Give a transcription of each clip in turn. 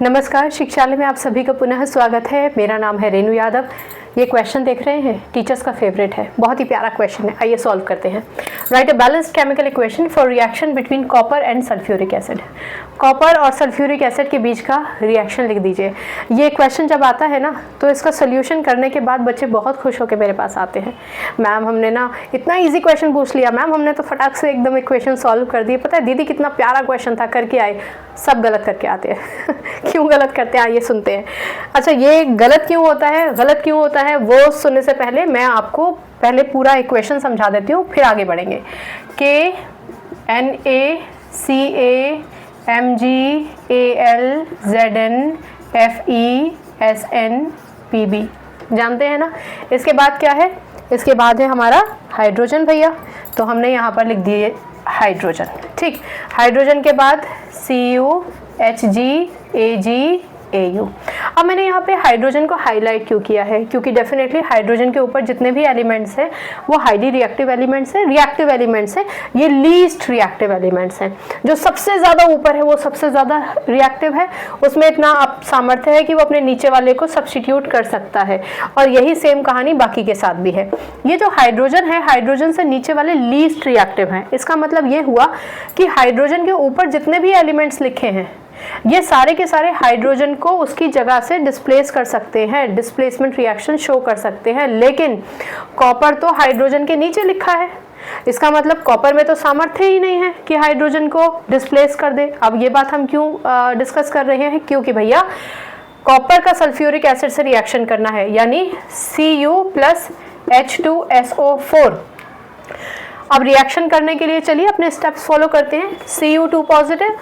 नमस्कार, शिक्षालय में आप सभी का पुनः स्वागत है। मेरा नाम है रेनू यादव। ये क्वेश्चन देख रहे हैं, टीचर्स का फेवरेट है, बहुत ही प्यारा क्वेश्चन है। आइए सॉल्व करते हैं। Right a balanced chemical equation for reaction between copper and sulphuric acid. Copper और सल्फ्यूरिक एसिड के बीच का रिएक्शन लिख दीजिए। ये क्वेश्चन जब आता है ना, तो इसका सोल्यूशन करने के बाद बच्चे बहुत खुश होकर मेरे पास आते हैं, मैम हमने ना इतना ईजी क्वेश्चन पूछ लिया, मैम हमने तो फटाक से एकदम इक्वेशन सॉल्व कर दिए, पता है दीदी कितना प्यारा क्वेश्चन था, करके आए। सब गलत करके आते हैं क्यों गलत करते हैं आइए सुनते हैं। अच्छा, ये गलत क्यों होता है, गलत क्यों होता है, वो सुनने से पहले मैं आपको पहले पूरा इक्वेशन समझा देती हूँ, फिर आगे बढ़ेंगे। KNaCl-MgAl-ZnFeSnPb जानते हैं ना। इसके बाद क्या है, इसके बाद है हमारा हाइड्रोजन भैया, तो हमने यहाँ पर लिख दिए हाइड्रोजन। ठीक, हाइड्रोजन के बाद CuHgAgAu। अब मैंने यहाँ पे हाइड्रोजन को हाईलाइट क्यों किया है, क्योंकि डेफिनेटली हाइड्रोजन के ऊपर जितने भी एलिमेंट्स हैं वो हाईली रिएक्टिव एलिमेंट्स हैं, रिएक्टिव एलिमेंट्स हैं, ये लीस्ट रिएक्टिव एलिमेंट्स हैं। जो सबसे ज़्यादा ऊपर है वो सबसे ज़्यादा रिएक्टिव है, उसमें इतना सामर्थ्य है कि वो अपने नीचे वाले को सब्स्टिट्यूट कर सकता है, और यही सेम कहानी बाकी के साथ भी है। ये जो हाइड्रोजन है, हाइड्रोजन से नीचे वाले लीस्ट रिएक्टिव हैं। इसका मतलब ये हुआ कि हाइड्रोजन के ऊपर जितने भी एलिमेंट्स लिखे हैं ये सारे के सारे हाइड्रोजन को उसकी जगह से डिस्प्लेस कर सकते हैं, डिस्प्लेसमेंट रिएक्शन शो कर सकते हैं, लेकिन कॉपर तो हाइड्रोजन के नीचे लिखा है। इसका मतलब कॉपर में तो सामर्थ्य ही नहीं है कि हाइड्रोजन को डिस्प्लेस कर दे। अब ये बात हम क्यों डिस्कस कर रहे हैं, क्योंकि भैया कॉपर का सल्फ्यूरिक एसिड से रिएक्शन करना है, यानी Cu+H2SO4। अब रिएक्शन करने के लिए चलिए अपने स्टेप्स फॉलो करते हैं। Cu2 पॉजिटिव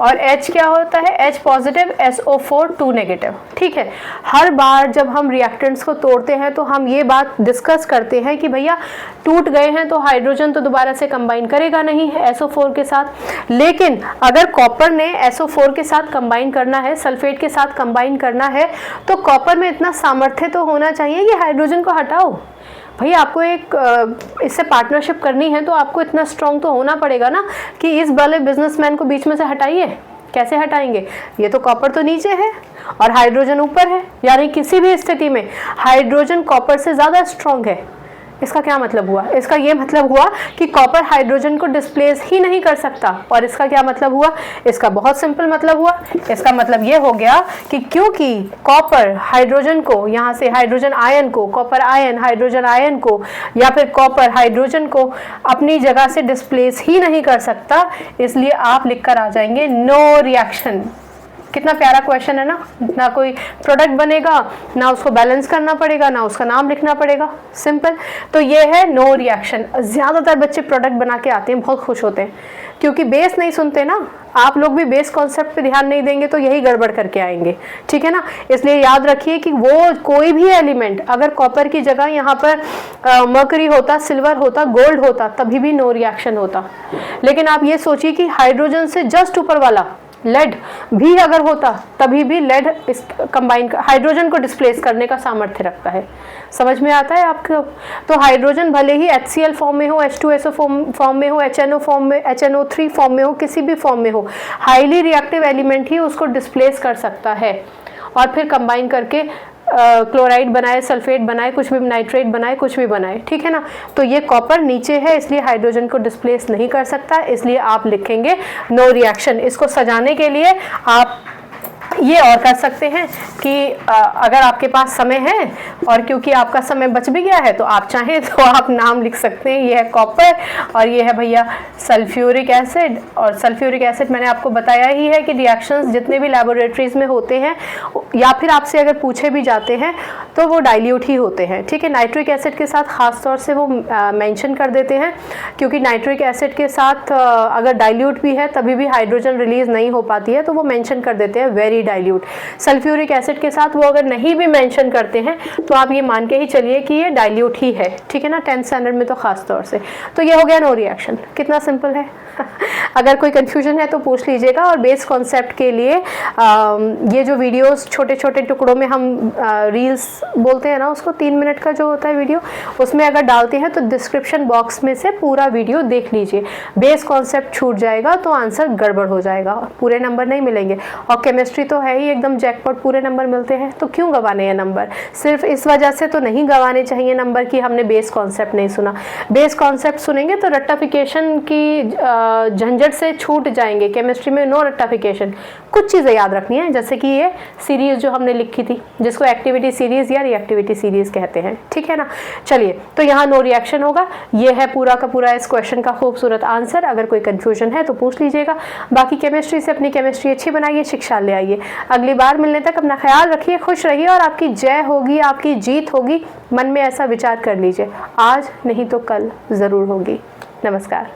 और H क्या होता है, H पॉजिटिव, SO4 2 नेगेटिव। ठीक है, हर बार जब हम रिएक्टेंट्स को तोड़ते हैं तो हम ये बात डिस्कस करते हैं कि भैया टूट गए हैं तो हाइड्रोजन तो दोबारा से कंबाइन करेगा नहीं SO4 के साथ, लेकिन अगर कॉपर ने SO4 के साथ कंबाइन करना है, सल्फेट के साथ कंबाइन करना है, तो कॉपर में इतना सामर्थ्य तो होना चाहिए कि हाइड्रोजन को हटाओ। भैया आपको एक इससे पार्टनरशिप करनी है तो आपको इतना स्ट्रॉन्ग तो होना पड़ेगा ना कि इस वाले बिजनेसमैन को बीच में से हटाइए। कैसे हटाएंगे, ये तो कॉपर तो नीचे है और हाइड्रोजन ऊपर है, यानी किसी भी स्थिति में हाइड्रोजन कॉपर से ज़्यादा स्ट्रॉन्ग है। इसका क्या मतलब हुआ, इसका ये मतलब हुआ कि कॉपर हाइड्रोजन को डिस्प्लेस ही नहीं कर सकता। और इसका क्या मतलब हुआ, इसका बहुत सिंपल मतलब हुआ, इसका मतलब ये हो गया कि क्योंकि कॉपर हाइड्रोजन को यहाँ से हाइड्रोजन आयन को, कॉपर आयन हाइड्रोजन आयन को, या फिर कॉपर हाइड्रोजन को अपनी जगह से डिस्प्लेस ही नहीं कर सकता, इसलिए आप लिखकर आ जाएंगे नो रिएक्शन। कितना प्यारा क्वेश्चन है ना, ना कोई प्रोडक्ट बनेगा, ना उसको बैलेंस करना पड़ेगा, ना उसका नाम लिखना पड़ेगा, सिंपल। तो ये है नो रिएक्शन। ज़्यादातर बच्चे प्रोडक्ट बना के आते हैं, बहुत खुश होते हैं, क्योंकि बेस नहीं सुनते ना। आप लोग भी बेस कॉन्सेप्ट पे ध्यान नहीं देंगे तो यही गड़बड़ करके आएंगे, ठीक है ना। इसलिए याद रखिए कि वो कोई भी एलिमेंट अगर कॉपर की जगह यहाँ पर मर्करी होता, सिल्वर होता, गोल्ड होता, तभी भी नो रिएक्शन होता। लेकिन आप ये सोचिए कि हाइड्रोजन से जस्ट ऊपर वाला लेड भी अगर होता, तभी भी लेड इस कंबाइन हाइड्रोजन को डिस्प्लेस करने का सामर्थ्य रखता है। समझ में आता है आपको। तो हाइड्रोजन भले ही HCl फॉर्म में हो, H2SO फॉर्म में हो, HNO फॉर्म में, HNO3 फॉर्म में हो, किसी भी फॉर्म में हो, हाईली रिएक्टिव एलिमेंट ही उसको डिस्प्लेस कर सकता है और फिर कंबाइन करके क्लोराइड बनाए, सल्फेट बनाए, कुछ भी नाइट्रेट बनाए, कुछ भी बनाए, ठीक है ना। तो ये कॉपर नीचे है, इसलिए हाइड्रोजन को डिस्प्लेस नहीं कर सकता, इसलिए आप लिखेंगे नो रिएक्शन। इसको सजाने के लिए आप ये और कर सकते हैं कि अगर आपके पास समय है और क्योंकि आपका समय बच भी गया है तो आप चाहें तो आप नाम लिख सकते हैं। ये है कॉपर और ये है भैया सल्फ्यूरिक एसिड। और सल्फ्यूरिक एसिड मैंने आपको बताया ही है कि रिएक्शंस जितने भी लैबोरेटरीज में होते हैं या फिर आपसे अगर पूछे भी जाते हैं तो वो डाइल्यूट ही होते हैं, ठीक है। नाइट्रिक एसिड के साथ ख़ास तौर से वो मेंशन कर देते हैं, क्योंकि नाइट्रिक एसिड के साथ अगर डाइल्यूट भी है तभी भी हाइड्रोजन रिलीज नहीं हो पाती है, तो वो मेंशन कर देते हैं वेरी डाइल्यूट। सल्फ्यूरिक एसिड के साथ वो अगर नहीं भी मेंशन करते हैं तो आप ये मान के ही चलिए कि ये डाइल्यूट ही है, ठीक है ना, 10th स्टैंडर्ड में तो खास तौर से। तो ये हो गया नो रिएक्शन। कितना सिंपल है अगर कोई कंफ्यूजन है तो पूछ लीजिएगा। और बेस कॉन्सेप्ट के लिए ये जो वीडियोस छोटे छोटे टुकड़ों में हम रील्स बोलते हैं ना, उसको 3 मिनट का जो होता है वीडियो, उसमें अगर डालते हैं तो डिस्क्रिप्शन बॉक्स में से पूरा वीडियो देख लीजिए। बेस कॉन्सेप्ट छूट जाएगा तो आंसर गड़बड़ हो जाएगा, पूरे नंबर नहीं मिलेंगे। और केमिस्ट्री तो तो है ही एकदम जैकपॉट, पूरे नंबर मिलते हैं, तो क्यों गंवाने हैं नंबर? सिर्फ इस वजह से तो नहीं गंवाने चाहिए नंबर कि हमने बेस कॉन्सेप्ट नहीं सुना। बेस कॉन्सेप्ट सुनेंगे तो रट्टाफिकेशन की झंझट से छूट जाएंगे। केमिस्ट्री में नो रट्टाफिकेशन। कुछ चीज़ें याद रखनी है, जैसे कि ये सीरीज जो हमने लिखी थी, जिसको एक्टिविटी सीरीज या रिएक्टिविटी सीरीज कहते हैं, ठीक है ना। चलिए, तो यहाँ नो रिएक्शन होगा। ये है पूरा का पूरा इस क्वेश्चन का खूबसूरत आंसर। अगर कोई कंफ्यूजन है तो पूछ लीजिएगा। बाकी केमिस्ट्री से अपनी केमिस्ट्री अच्छी बनाइए, शिक्षा ले आइए। अगली बार मिलने तक अपना ख्याल रखिए, खुश रहिए और आपकी जय होगी, आपकी जीत होगी। मन में ऐसा विचार कर लीजिए, आज नहीं तो कल जरूर होगी। नमस्कार।